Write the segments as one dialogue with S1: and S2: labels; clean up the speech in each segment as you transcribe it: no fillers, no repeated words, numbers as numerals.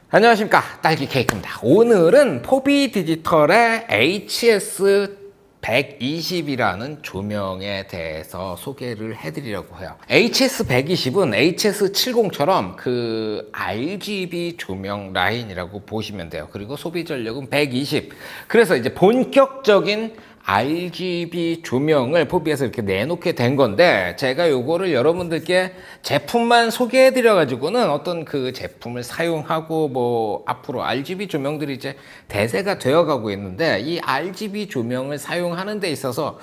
S1: 안녕하십니까, 딸기 케이크입니다. 오늘은 포비 디지털의 HS120이라는 조명에 대해서 소개를 해드리려고 해요. HS120은 HS70처럼 그 RGB 조명 라인이라고 보시면 돼요. 그리고 소비 전력은 120. 그래서 이제 본격적인 RGB 조명을 포비에서 이렇게 내놓게 된 건데, 제가 요거를 여러분들께 제품만 소개해 드려 가지고는 어떤 그 제품을 사용하고 뭐 앞으로 RGB 조명들이 이제 대세가 되어 가고 있는데, 이 RGB 조명을 사용하는 데 있어서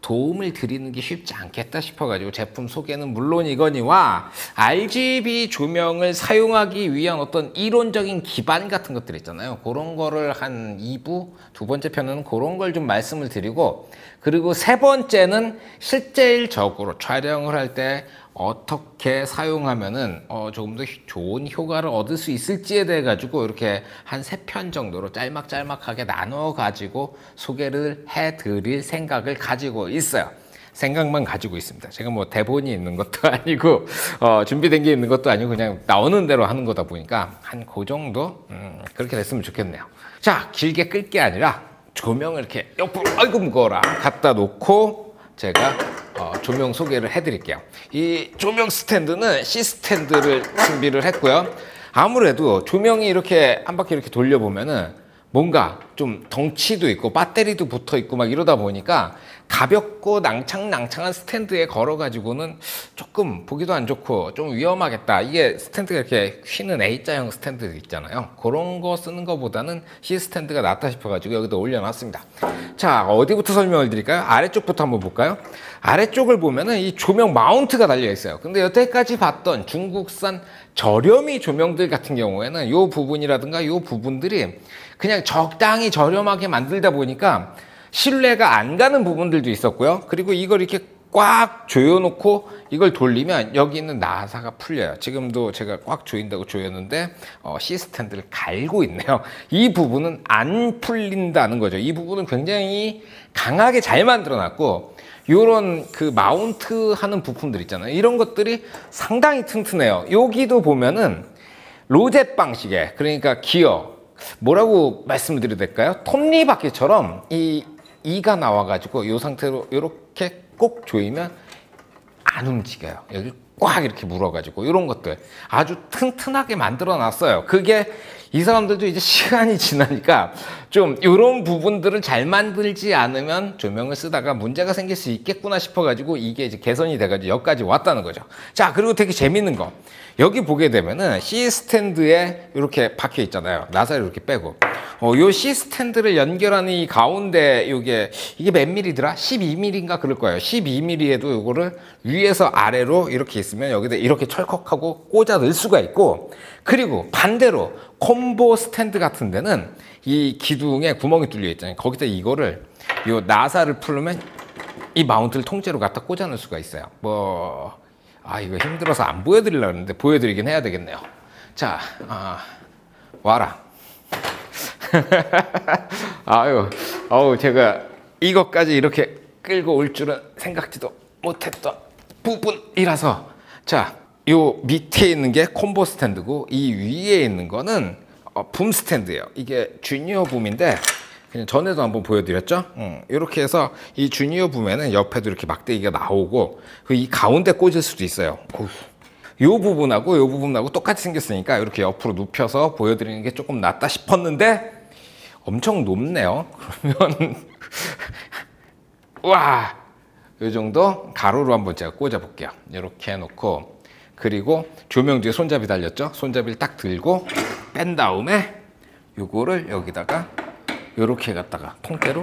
S1: 도움을 드리는 게 쉽지 않겠다 싶어가지고 제품 소개는 물론이거니와 RGB 조명을 사용하기 위한 어떤 이론적인 기반 같은 것들 있잖아요. 그런 거를 한 2부, 두 번째 편은 그런 걸 좀 말씀을 드리고, 그리고 세 번째는 실질적으로 촬영을 할 때 어떻게 사용하면은 조금 더 좋은 효과를 얻을 수 있을지에 대해 가지고 이렇게 한 3편 정도로 짤막짤막하게 나눠 가지고 소개를 해 드릴 생각을 가지고 있어요. 생각만 가지고 있습니다. 제가 뭐 대본이 있는 것도 아니고 준비된 게 있는 것도 아니고 그냥 나오는 대로 하는 거다 보니까 한 그 정도 그렇게 됐으면 좋겠네요. 자, 길게 끌 게 아니라 조명을 이렇게 옆으로, 아이고 무거워라, 갖다 놓고 제가 조명 소개를 해드릴게요. 이 조명 스탠드는 C 스탠드를 준비를 했고요. 아무래도 조명이 이렇게 한 바퀴 이렇게 돌려보면은 뭔가 좀 덩치도 있고 배터리도 붙어 있고 막 이러다 보니까 가볍고 낭창낭창한 스탠드에 걸어 가지고는 조금 보기도 안 좋고 좀 위험하겠다. 이게 스탠드가 이렇게 휘는 A자형 스탠드 있잖아요. 그런 거 쓰는 것보다는 C 스탠드가 낫다 싶어 가지고 여기다 올려놨습니다. 자, 어디부터 설명을 드릴까요? 아래쪽부터 한번 볼까요? 아래쪽을 보면은 이 조명 마운트가 달려 있어요. 근데 여태까지 봤던 중국산 저렴이 조명들 같은 경우에는 이 부분이라든가 이 부분들이 그냥 적당히 저렴하게 만들다 보니까 신뢰가 안 가는 부분들도 있었고요. 그리고 이걸 이렇게 꽉 조여놓고 이걸 돌리면 여기 있는 나사가 풀려요. 지금도 제가 꽉 조인다고 조였는데 C 스탠드를 갈고 있네요. 이 부분은 안 풀린다는 거죠. 이 부분은 굉장히 강하게 잘 만들어놨고, 요런 그 마운트 하는 부품들 있잖아요. 이런 것들이 상당히 튼튼해요. 여기도 보면은 로젯 방식의, 그러니까 기어, 뭐라고 말씀을 드려야 될까요? 톱니바퀴처럼 이가 나와가지고 이 상태로 이렇게 꼭 조이면 안 움직여요. 여기 꽉 이렇게 물어가지고 이런 것들 아주 튼튼하게 만들어 놨어요. 그게 이 사람들도 이제 시간이 지나니까 좀 이런 부분들을 잘 만들지 않으면 조명을 쓰다가 문제가 생길 수 있겠구나 싶어가지고 이게 이제 개선이 돼가지고 여기까지 왔다는 거죠. 자, 그리고 되게 재밌는 거, 여기 보게 되면은 C 스탠드에 이렇게 박혀 있잖아요. 나사를 이렇게 빼고 요 C 스탠드를 연결하는 이 가운데 이게 몇 밀리더라? 12mm인가 그럴 거예요. 12mm에도 요거를 위에서 아래로 이렇게 있으면 여기다 이렇게 철컥하고 꽂아 넣을 수가 있고, 그리고 반대로 콤보 스탠드 같은 데는 이 기둥에 구멍이 뚫려 있잖아요. 거기다 이거를 요 나사를 풀면 이 마운트를 통째로 갖다 꽂아 넣을 수가 있어요. 이거 힘들어서 안 보여드리려고 했는데 보여드리긴 해야 되겠네요. 자, 와라. 제가 이것까지 이렇게 끌고 올 줄은 생각지도 못했던 부분이라서. 자, 요 밑에 있는 게 콤보 스탠드고 이 위에 있는 거는 붐 스탠드예요. 이게 주니어 붐인데 그냥 전에도 한번 보여드렸죠. 이렇게 해서 이 주니어 붐에는 옆에도 이렇게 막대기가 나오고 이 가운데 꽂을 수도 있어요. 요 부분하고 요 부분하고 똑같이 생겼으니까 이렇게 옆으로 눕혀서 보여드리는 게 조금 낫다 싶었는데 엄청 높네요. 그러면 와, 요 정도 가로로 한번 제가 꽂아 볼게요. 이렇게 해놓고, 그리고 조명 뒤에 손잡이 달렸죠. 손잡이를 딱 들고 뺀 다음에 요거를 여기다가 요렇게 갖다가 통째로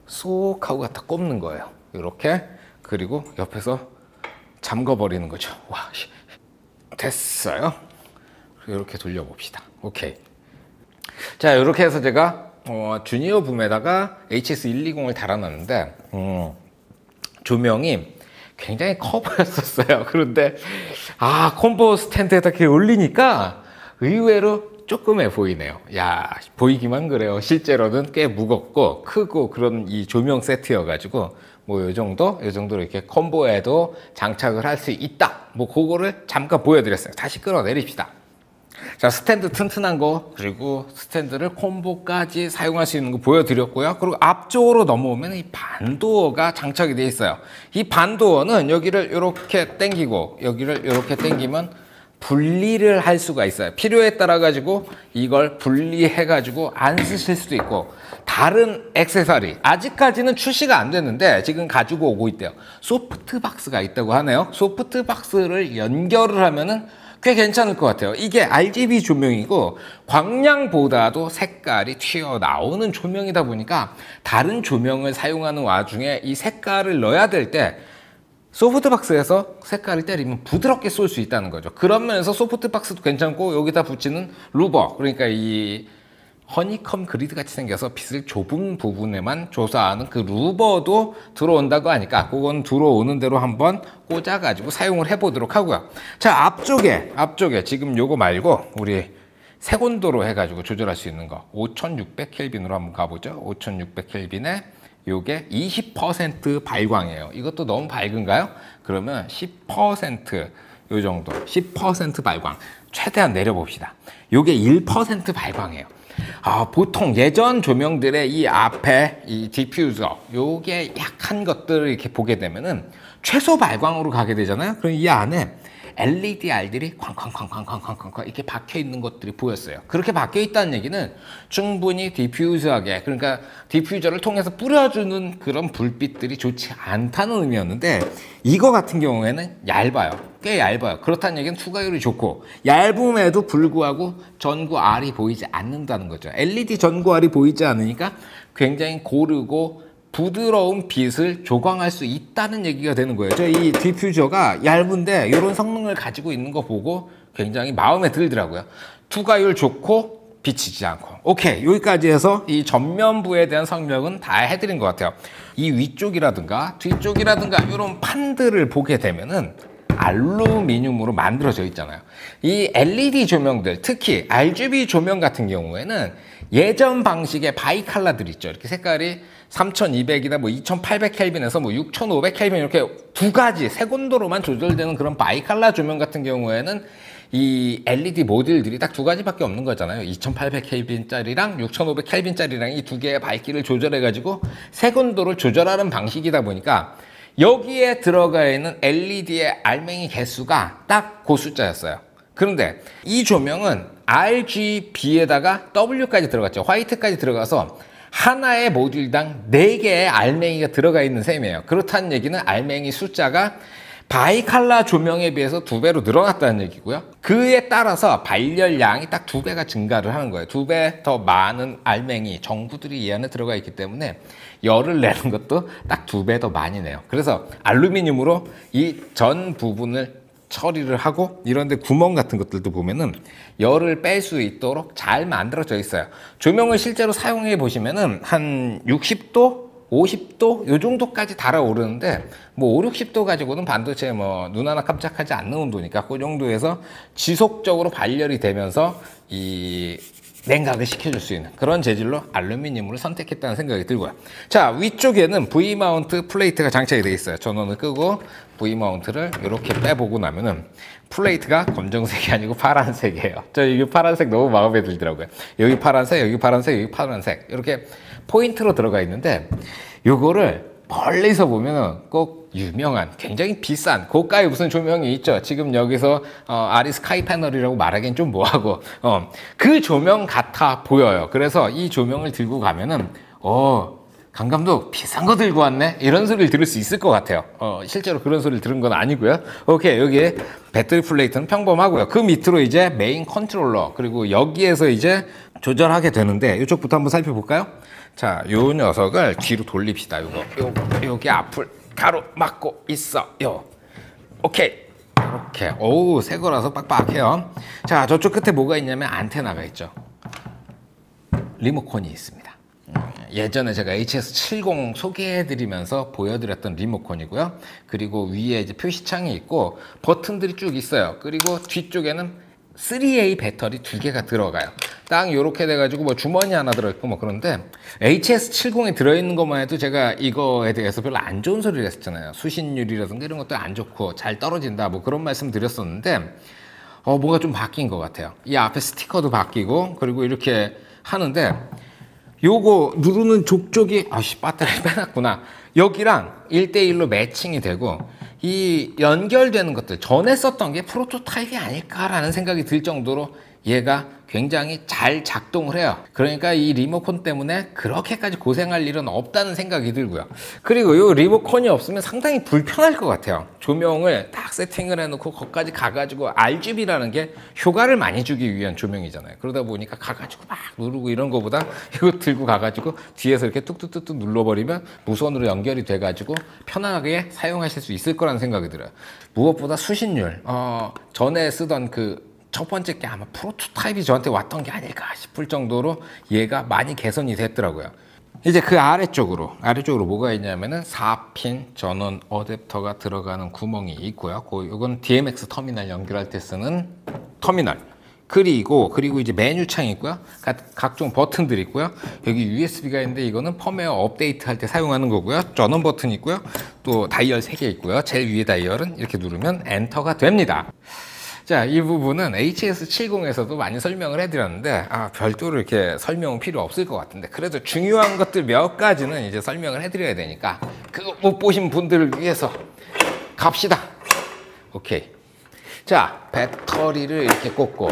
S1: 쏙 하고 갖다 꼽는 거예요. 요렇게. 그리고 옆에서 잠궈 버리는 거죠. 와, 됐어요. 이렇게 돌려봅시다. 오케이. 자, 이렇게 해서 제가 주니어 붐에다가 HS120을 달아놨는데 조명이 굉장히 커 보였었어요. 그런데 콤보 스탠드에다 이렇게 올리니까 의외로 조그매 보이네요. 야, 보이기만 그래요. 실제로는 꽤 무겁고 크고 그런 이 조명 세트여가지고 뭐 요 정도로 이렇게 콤보에도 장착을 할 수 있다. 뭐 그거를 잠깐 보여드렸어요. 다시 끌어내립시다. 자, 스탠드 튼튼한 거, 그리고 스탠드를 콤보까지 사용할 수 있는 거 보여드렸고요. 그리고 앞쪽으로 넘어오면 이 반도어가 장착이 되어 있어요. 이 반도어는 여기를 이렇게 당기고 여기를 이렇게 당기면 분리를 할 수가 있어요. 필요에 따라 가지고 이걸 분리해 가지고 안 쓰실 수도 있고, 다른 액세서리 아직까지는 출시가 안 됐는데 지금 가지고 오고 있대요. 소프트박스가 있다고 하네요. 소프트박스를 연결을 하면은 꽤 괜찮을 것 같아요. 이게 RGB 조명이고 광량보다도 색깔이 튀어나오는 조명이다 보니까 다른 조명을 사용하는 와중에 이 색깔을 넣어야 될 때 소프트박스에서 색깔을 때리면 부드럽게 쏠 수 있다는 거죠. 그런 면에서 소프트박스도 괜찮고, 여기다 붙이는 루버, 그러니까 이 허니컴 그리드 같이 생겨서 빛을 좁은 부분에만 조사하는 그 루버도 들어온다고 하니까 그건 들어오는 대로 한번 꽂아 가지고 사용을 해 보도록 하고요. 자, 앞쪽에 지금 요거 말고 우리 색온도로 해 가지고 조절할 수 있는 거 5600켈빈으로 한번 가보죠. 5600켈빈에 요게 20% 발광이에요. 이것도 너무 밝은가요? 그러면 10% 요 정도, 10% 발광 최대한 내려봅시다. 요게 1% 발광이에요. 보통 예전 조명들의 이 앞에 이 디퓨저, 요게 약한 것들을 이렇게 보게 되면은 최소 발광으로 가게 되잖아요. 그럼 이 안에 LEDR들이 쾅쾅쾅쾅쾅쾅쾅 이렇게 박혀 있는 것들이 보였어요. 그렇게 박혀 있다는 얘기는 충분히 디퓨저하게, 그러니까 디퓨저를 통해서 뿌려주는 그런 불빛들이 좋지 않다는 의미였는데, 이거 같은 경우에는 얇아요. 꽤 얇아요. 그렇다는 얘기는 투과율이 좋고, 얇음에도 불구하고 전구 R이 보이지 않는다는 거죠. LED 전구 R이 보이지 않으니까 굉장히 고르고 부드러운 빛을 조광할 수 있다는 얘기가 되는 거예요. 이 디퓨저가 얇은데 이런 성능을 가지고 있는 거 보고 굉장히 마음에 들더라고요. 투과율 좋고 비치지 않고. 오케이, 여기까지 해서 이 전면부에 대한 설명은 다 해드린 것 같아요. 이 위쪽이라든가 뒤쪽이라든가 이런 판들을 보게 되면은 알루미늄으로 만들어져 있잖아요. 이 LED 조명들, 특히 RGB 조명 같은 경우에는 예전 방식의 바이칼라들 있죠. 이렇게 색깔이 3200이나 뭐 2800켈빈에서 뭐 6500켈빈 이렇게 두 가지 색온도로만 조절되는 그런 바이칼라 조명 같은 경우에는 이 LED 모듈들이 딱 두 가지밖에 없는 거잖아요. 2800켈빈짜리랑 6500켈빈짜리랑 이 두 개의 밝기를 조절해가지고 색온도를 조절하는 방식이다 보니까 여기에 들어가 있는 LED의 알맹이 개수가 딱 그 숫자였어요. 그런데 이 조명은 RGB에다가 W까지 들어갔죠. 화이트까지 들어가서 하나의 모듈당 4개의 알맹이가 들어가 있는 셈이에요. 그렇다는 얘기는 알맹이 숫자가 바이칼라 조명에 비해서 2배로 늘어났다는 얘기고요. 그에 따라서 발열량이 딱 2배가 증가를 하는 거예요. 2배 더 많은 알맹이, 정부들이 이 안에 들어가 있기 때문에 열을 내는 것도 딱 2배 더 많이 내요. 그래서 알루미늄으로 이 전 부분을 처리를 하고, 이런데 구멍 같은 것들도 보면은 열을 뺄 수 있도록 잘 만들어져 있어요. 조명을 실제로 사용해 보시면은 한 60도, 50도 요 정도까지 달아오르는데, 뭐 5, 60도 가지고는 반도체 뭐 눈 하나 깜짝하지 않는 온도니까 그 정도에서 지속적으로 발열이 되면서 이 냉각을 시켜줄 수 있는 그런 재질로 알루미늄을 선택했다는 생각이 들고요. 자, 위쪽에는 V마운트 플레이트가 장착이 되어 있어요. 전원을 끄고 V마운트를 이렇게 빼보고 나면은 플레이트가 검정색이 아니고 파란색이에요. 이게 파란색 너무 마음에 들더라고요. 여기 파란색, 여기 파란색, 여기 파란색 이렇게 포인트로 들어가 있는데, 요거를 멀리서 보면은 꼭 유명한 굉장히 비싼 고가의 무슨 조명이 있죠. 지금 여기서 아리 스카이 패널이라고 말하기엔 좀 뭐하고 그 조명 같아 보여요. 그래서 이 조명을 들고 가면은 강 감독 비싼 거 들고 왔네 이런 소리를 들을 수 있을 것 같아요. 실제로 그런 소리를 들은 건 아니고요. 오케이, 여기 배터리 플레이트는 평범하고요. 그 밑으로 이제 메인 컨트롤러, 그리고 여기에서 이제 조절하게 되는데, 이쪽부터 한번 살펴볼까요? 자, 요 녀석을 뒤로 돌립시다. 여기 앞을 가로막고 있어요. 오케이, 이렇게. 오우, 새 거라서 빡빡해요. 자, 저쪽 끝에 뭐가 있냐면 안테나가 있죠. 리모컨이 있습니다. 예전에 제가 HS70 소개해드리면서 보여드렸던 리모컨이고요. 그리고 위에 이제 표시창이 있고 버튼들이 쭉 있어요. 그리고 뒤쪽에는 3A 배터리 2개가 들어가요. 딱 이렇게 돼가지고 뭐 주머니 하나 들어있고 뭐 그런데, HS70에 들어있는 것만 해도 제가 이거에 대해서 별로 안 좋은 소리를 했었잖아요. 수신율이라든가 이런 것도 안 좋고 잘 떨어진다 뭐 그런 말씀 드렸었는데, 뭔가 좀 바뀐 것 같아요. 이 앞에 스티커도 바뀌고, 그리고 이렇게 하는데, 요거 누르는 족족이, 배터리 빼놨구나. 여기랑 1대1로 매칭이 되고, 이 연결되는 것들, 전에 썼던 게 프로토타입이 아닐까라는 생각이 들 정도로 얘가 굉장히 잘 작동을 해요. 그러니까 이 리모컨 때문에 그렇게까지 고생할 일은 없다는 생각이 들고요. 그리고 이 리모컨이 없으면 상당히 불편할 것 같아요. 조명을 딱 세팅을 해놓고 거기까지 가가지고 RGB라는 게 효과를 많이 주기 위한 조명이잖아요. 그러다 보니까 가가지고 막 누르고 이런 거보다 이거 들고 가가지고 뒤에서 이렇게 뚝뚝뚝뚝 눌러버리면 무선으로 연결이 돼가지고 편하게 사용하실 수 있을 거라는 생각이 들어요. 무엇보다 수신율, 전에 쓰던 첫 번째 게 아마 프로토타입이 저한테 왔던 게 아닐까 싶을 정도로 얘가 많이 개선이 됐더라고요. 이제 그 아래쪽으로 뭐가 있냐면은 4핀 전원 어댑터가 들어가는 구멍이 있고요. 이건 DMX 터미널 연결할 때 쓰는 터미널. 그리고 이제 메뉴창이 있고요. 각종 버튼들이 있고요. 여기 USB가 있는데 이거는 펌웨어 업데이트 할 때 사용하는 거고요. 전원 버튼이 있고요. 또 다이얼 3개 있고요. 제일 위에 다이얼은 이렇게 누르면 엔터가 됩니다. 자, 이 부분은 HS70에서도 많이 설명을 해드렸는데 별도로 이렇게 설명은 필요 없을 것 같은데 그래도 중요한 것들 몇 가지는 이제 설명을 해드려야 되니까 그거 못 보신 분들을 위해서 갑시다. 오케이. 자, 배터리를 이렇게 꽂고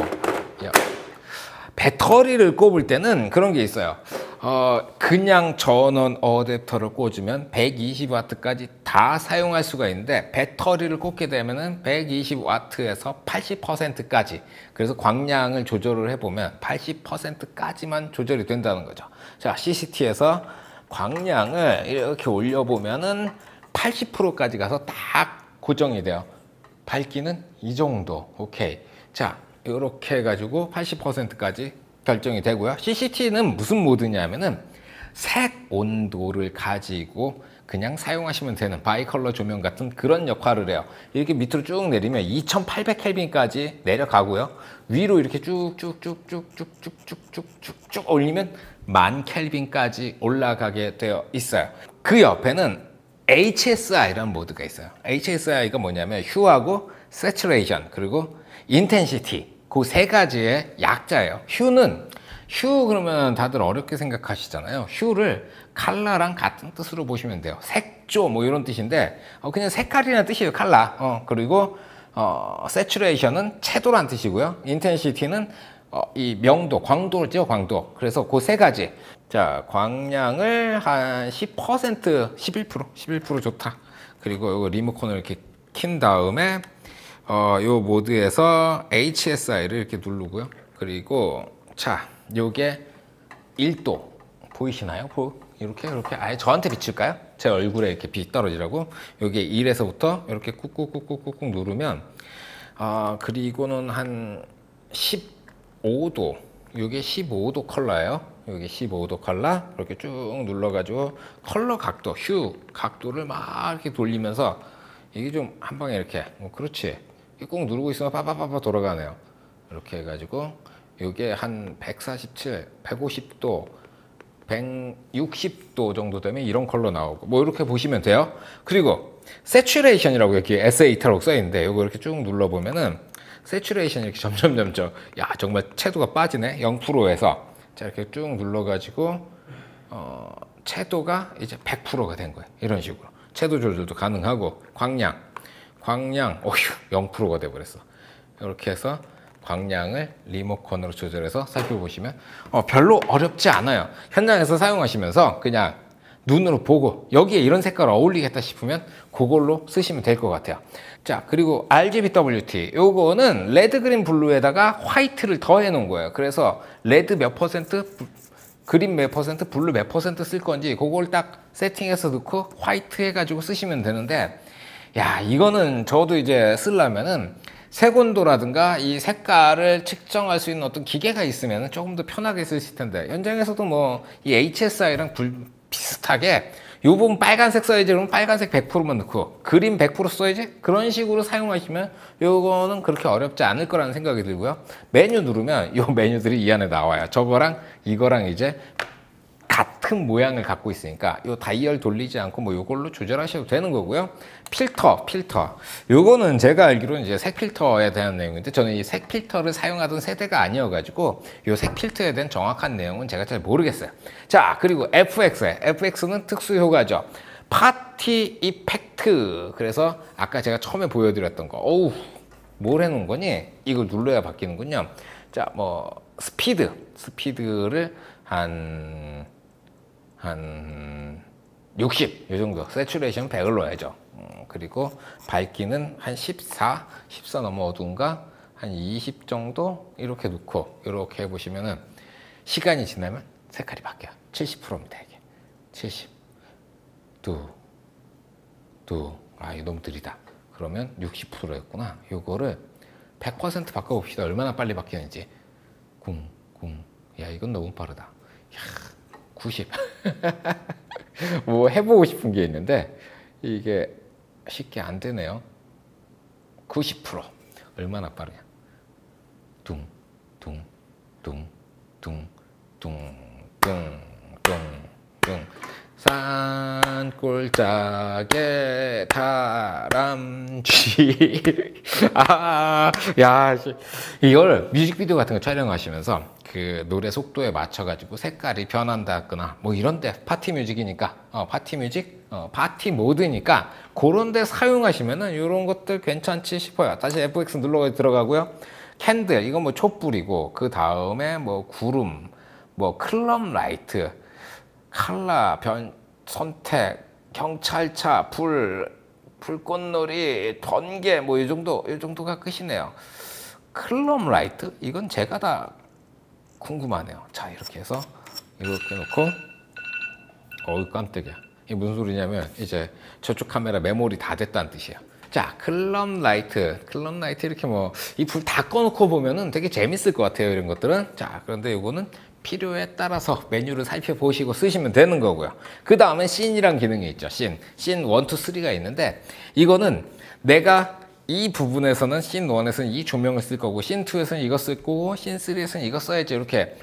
S1: 배터리를 꼽을 때는 그런 게 있어요. 그냥 전원 어댑터를 꽂으면 120W까지 다 사용할 수가 있는데 배터리를 꽂게 되면은 120W에서 80%까지 그래서 광량을 조절을 해보면 80%까지만 조절이 된다는 거죠. 자, CCT에서 광량을 이렇게 올려보면은 80%까지 가서 딱 고정이 돼요. 밝기는 이 정도. 오케이. 자, 이렇게 해가지고 80%까지 결정이 되고요. CCT는 무슨 모드냐면은 색 온도를 가지고 그냥 사용하시면 되는 바이컬러 조명 같은 그런 역할을 해요. 이렇게 밑으로 쭉 내리면 2800켈빈까지 내려가고요. 위로 이렇게 쭉쭉쭉쭉쭉쭉쭉쭉 올리면 10,000켈빈까지 올라가게 되어 있어요. 그 옆에는 HSI라는 모드가 있어요. HSI가 뭐냐면 휴하고 세츄레이션 그리고 인텐시티 그 세 가지의 약자예요. 휴 그러면 다들 어렵게 생각하시잖아요. 휴를 컬러랑 같은 뜻으로 보시면 돼요. 색조 뭐 이런 뜻인데 그냥 색깔이라는 뜻이에요. 컬러. 그리고 세츄레이션은 채도란 뜻이고요. 인텐시티는 이 명도, 광도죠, 광도. 그래서 그 세 가지. 자, 광량을 한 10%, 11% 좋다. 그리고 이거 리모컨을 이렇게 킨 다음에 요 모드에서 HSI를 이렇게 누르고요. 그리고 자, 요게 1도 보이시나요? 이렇게 아예 저한테 비칠까요? 제 얼굴에 이렇게 빛 떨어지라고. 요게 1에서부터 이렇게 꾹꾹꾹꾹꾹 누르면 그리고는 한 15도. 요게 15도 컬러예요. 여기 15도 컬러 이렇게 쭉 눌러가지고 컬러 각도, 휴 각도를 막 이렇게 돌리면서 이게 좀 한 방에 이렇게 그렇지. 꾹 누르고 있으면 빠바바바 돌아가네요. 이렇게 해가지고 이게 한 147, 150도, 160도 정도 되면 이런 컬러 나오고 뭐 이렇게 보시면 돼요. 그리고 세츄레이션이라고 이렇게 SA타로 써 있는데 이거 이렇게 쭉 눌러보면은 세츄레이션이 이렇게 점점 야 정말 채도가 빠지네 0%에서 자 이렇게 쭉 눌러가지고 채도가 이제 100%가 된 거예요. 이런 식으로 채도 조절도 가능하고 광량 어휴 0%가 돼버렸어. 이렇게 해서 광량을 리모컨으로 조절해서 살펴보시면 별로 어렵지 않아요. 현장에서 사용하시면서 그냥 눈으로 보고 여기에 이런 색깔 어울리겠다 싶으면 그걸로 쓰시면 될 것 같아요. 자, 그리고 RGBWT 요거는 레드, 그린, 블루에다가 화이트를 더해 놓은 거예요. 그래서 레드 몇 퍼센트, 그린 몇 퍼센트, 블루 몇 퍼센트 쓸 건지 그걸 딱 세팅해서 넣고 화이트 해가지고 쓰시면 되는데 야, 이거는 저도 이제 쓰려면은 색온도라든가 이 색깔을 측정할 수 있는 어떤 기계가 있으면 조금 더 편하게 쓰실 텐데 현장에서도 뭐 이 HSI랑 비슷하게 요 부분 빨간색 써야지 그러면 빨간색 100%만 넣고 그린 100% 써야지 그런 식으로 사용하시면 요거는 그렇게 어렵지 않을 거라는 생각이 들고요. 메뉴 누르면 요 메뉴들이 이 안에 나와요. 저거랑 이거랑 이제 큰 모양을 갖고 있으니까 요 다이얼 돌리지 않고 뭐 요걸로 조절하셔도 되는 거고요. 필터. 요거는 제가 알기로는 이제 색 필터에 대한 내용인데 저는 이 색 필터를 사용하던 세대가 아니어가지고 요 색 필터에 대한 정확한 내용은 제가 잘 모르겠어요. 자, 그리고 FX는 특수 효과죠. 파티 이펙트. 그래서 아까 제가 처음에 보여드렸던 거. 어우, 뭘 해놓은 거니? 이걸 눌러야 바뀌는군요. 자, 뭐 스피드를 한 60, 이 정도. 세츄레이션 100을 넣어야죠. 그리고 밝기는 한 14 너무 어두운가? 한 20 정도 이렇게 놓고 이렇게 해보시면은 시간이 지나면 색깔이 바뀌어요. 70%입니다 이게. 70. 아, 이거 너무 느리다. 그러면 60%였구나. 요거를 100% 바꿔봅시다. 얼마나 빨리 바뀌는지. 야, 이건 너무 빠르다. 야, 90. 뭐 해보고 싶은 게 있는데 이게 쉽게 안 되네요. 90%. 얼마나 빠르냐. 산골짜기에 다람쥐. 야, 이걸 뮤직비디오 같은 거 촬영하시면서 그 노래 속도에 맞춰가지고 색깔이 변한다거나 뭐 이런데 파티 뮤직이니까 파티 모드니까 그런데 사용하시면은 이런 것들 괜찮지 싶어요. 다시 FX 눌러 들어가고요. 캔들 이건 뭐 촛불이고 그 다음에 뭐 구름, 뭐 클럽 라이트. 칼라, 선택, 경찰차, 불꽃놀이, 번개 뭐 이 정도가 끝이네요. 클럽 라이트? 이건 제가 다 궁금하네요. 자, 이렇게 해서 이렇게 놓고 어우 깜짝이야. 이게 무슨 소리냐면 이제 저쪽 카메라 메모리 다 됐다는 뜻이에요. 자, 클럽 라이트 이렇게 뭐 이 불 다 꺼놓고 보면은 되게 재밌을 것 같아요. 이런 것들은. 자, 그런데 이거는 필요에 따라서 메뉴를 살펴보시고 쓰시면 되는 거고요. 그 다음에 씬이란 기능이 있죠. 씬 1, 2, 3가 있는데 이거는 내가 이 부분에서는 씬 1에서는 이 조명을 쓸 거고 씬 2에서는 이거 쓸 거고 씬 3에서는 이거 써야지 이렇게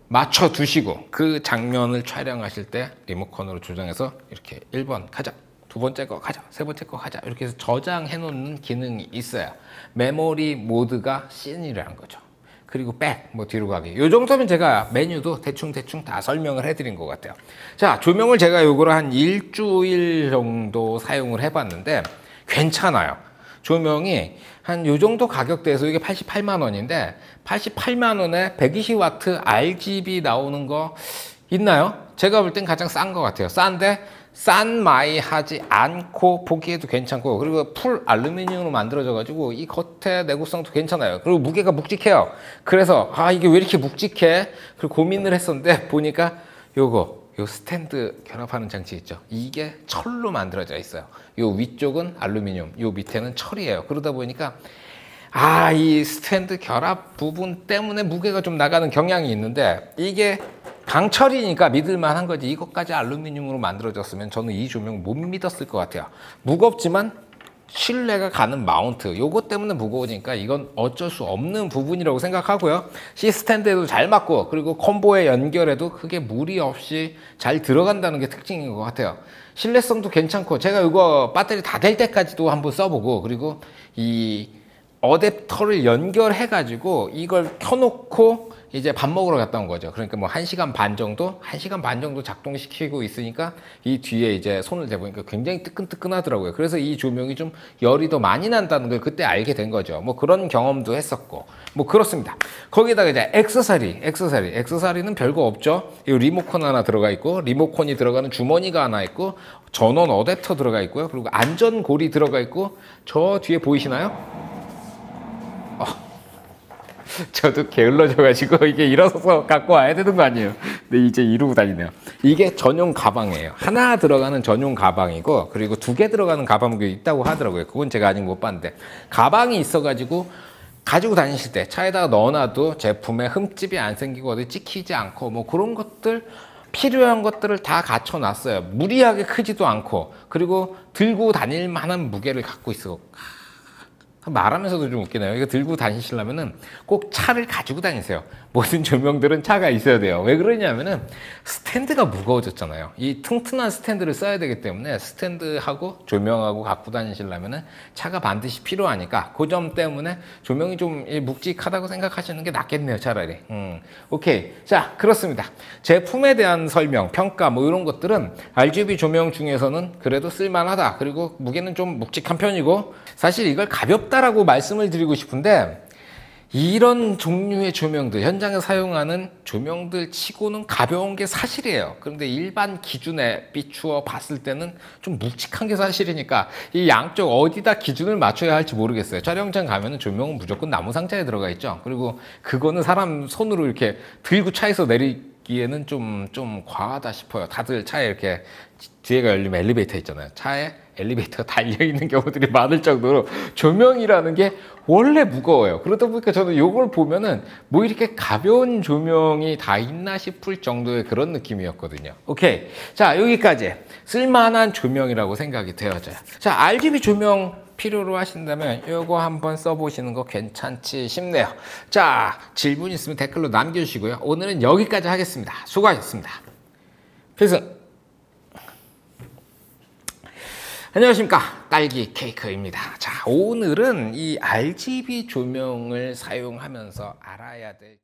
S1: 맞춰 두시고 그 장면을 촬영하실 때 리모컨으로 조정해서 이렇게 1번 가자, 두 번째 거 가자, 세 번째 거 가자 이렇게 해서 저장해 놓는 기능이 있어요. 메모리 모드가 씬이라는 거죠. 그리고 백, 뭐 뒤로 가기. 요 정도면 제가 메뉴도 대충 다 설명을 해드린 것 같아요. 자, 조명을 제가 요거를 한 일주일 정도 사용을 해봤는데 괜찮아요. 조명이 한 요 정도 가격대에서 이게 88만 원인데 88만 원에 120W RGB 나오는 거 있나요? 제가 볼 땐 가장 싼 것 같아요. 싼데 싼마이하지 않고 보기에도 괜찮고 그리고 풀 알루미늄으로 만들어져 가지고 이 겉에 내구성도 괜찮아요. 그리고 무게가 묵직해요. 그래서 이게 왜 이렇게 묵직해? 그리고 고민을 했었는데 보니까 요 스탠드 결합하는 장치 있죠. 이게 철로 만들어져 있어요. 요 위쪽은 알루미늄, 요 밑에는 철이에요. 그러다 보니까 이 스탠드 결합 부분 때문에 무게가 좀 나가는 경향이 있는데 이게 강철이니까 믿을만 한 거지. 이것까지 알루미늄으로 만들어졌으면 저는 이 조명 못 믿었을 것 같아요. 무겁지만 신뢰가 가는 마운트. 요것 때문에 무거우니까 이건 어쩔 수 없는 부분이라고 생각하고요. C스탠드에도 잘 맞고 그리고 콤보에 연결해도 크게 무리 없이 잘 들어간다는 게 특징인 것 같아요. 신뢰성도 괜찮고 제가 이거 배터리 다 될 때까지도 한번 써보고 그리고 이 어댑터를 연결해 가지고 이걸 켜놓고 이제 밥 먹으러 갔다 온 거죠. 그러니까 뭐 1시간 반 정도 작동시키고 있으니까 이 뒤에 이제 손을 대보니까 굉장히 뜨끈뜨끈하더라고요. 그래서 이 조명이 좀 열이 더 많이 난다는 걸 그때 알게 된 거죠. 뭐 그런 경험도 했었고 뭐 그렇습니다. 거기다가 이제 액세서리는 별거 없죠. 이 리모컨 하나 들어가 있고 리모컨이 들어가는 주머니가 하나 있고 전원 어댑터 들어가 있고요. 그리고 안전고리 들어가 있고 저 뒤에 보이시나요? 저도 게을러져가지고 이게 일어서서 갖고 와야 되는 거 아니에요. 근데 이제 이러고 다니네요. 이게 전용 가방이에요. 하나 들어가는 전용 가방이고 그리고 2개 들어가는 가방도 있다고 하더라고요. 그건 제가 아직 못 봤는데 가방이 있어가지고 가지고 다니실 때 차에다가 넣어놔도 제품에 흠집이 안 생기고 어디 찍히지 않고 뭐 그런 것들 필요한 것들을 다 갖춰놨어요. 무리하게 크지도 않고 그리고 들고 다닐 만한 무게를 갖고 있어. 말하면서도 좀 웃기네요. 이거 들고 다니시려면은 꼭 차를 가지고 다니세요. 모든 조명들은 차가 있어야 돼요. 왜 그러냐면은 스탠드가 무거워졌잖아요. 이 튼튼한 스탠드를 써야 되기 때문에 스탠드하고 조명하고 갖고 다니시려면은 차가 반드시 필요하니까 그 점 때문에 조명이 좀 묵직하다고 생각하시는 게 낫겠네요, 차라리. 오케이. 자, 그렇습니다. 제품에 대한 설명, 평가 뭐 이런 것들은 RGB 조명 중에서는 그래도 쓸만하다. 그리고 무게는 좀 묵직한 편이고, 사실 이걸 가볍다라고 말씀을 드리고 싶은데, 이런 종류의 조명들, 현장에 사용하는 조명들 치고는 가벼운 게 사실이에요. 그런데 일반 기준에 비추어 봤을 때는 좀 묵직한 게 사실이니까 이 양쪽 어디다 기준을 맞춰야 할지 모르겠어요. 촬영장 가면은 조명은 무조건 나무 상자에 들어가 있죠. 그리고 그거는 사람 손으로 이렇게 들고 차에서 내리기에는 좀 과하다 싶어요. 다들 차에 이렇게 뒤에가 열리면 엘리베이터 있잖아요. 차에 엘리베이터가 달려있는 경우들이 많을 정도로 조명이라는 게 원래 무거워요. 그러다 보니까 저는 이걸 보면은 뭐 이렇게 가벼운 조명이 다 있나 싶을 정도의 그런 느낌이었거든요. 오케이. 자, 여기까지 쓸만한 조명이라고 생각이 되어져요. 자, RGB 조명 필요로 하신다면 이거 한번 써보시는 거 괜찮지 싶네요. 자, 질문 있으면 댓글로 남겨주시고요. 오늘은 여기까지 하겠습니다. 수고하셨습니다. 필승. 안녕하십니까, 딸기 케이크입니다. 자, 오늘은 이 RGB 조명을 사용하면서 알아야 될